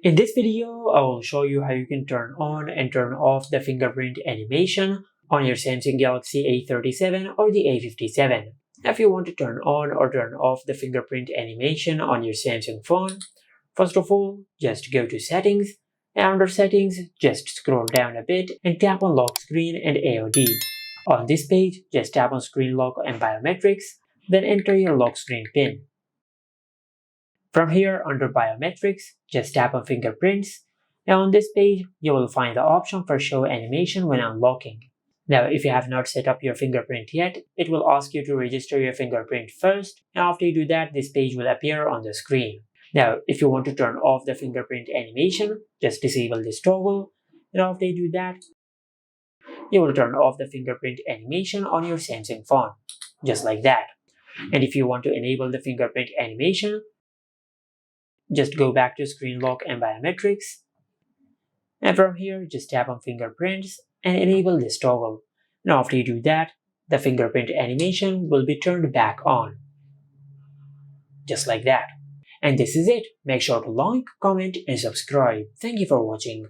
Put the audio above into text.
In this video, I will show you how you can turn on and turn off the fingerprint animation on your Samsung Galaxy A37 or the A57. If you want to turn on or turn off the fingerprint animation on your Samsung phone, first of all, just go to Settings, and under Settings, just scroll down a bit and tap on Lock Screen and AOD. On this page, just tap on Screen Lock and Biometrics, then enter your lock screen PIN. From here, under Biometrics, just tap on Fingerprints. Now on this page, you will find the option for Show Animation when unlocking. Now, if you have not set up your fingerprint yet, it will ask you to register your fingerprint first, and after you do that, this page will appear on the screen. Now, if you want to turn off the fingerprint animation, just disable this toggle, and after you do that, you will turn off the fingerprint animation on your Samsung phone, just like that. And if you want to enable the fingerprint animation, just go back to Screen Lock and Biometrics, and from here just tap on Fingerprints and enable this toggle. Now after you do that, the fingerprint animation will be turned back on, just like that. And this is it. Make sure to like, comment and subscribe. Thank you for watching.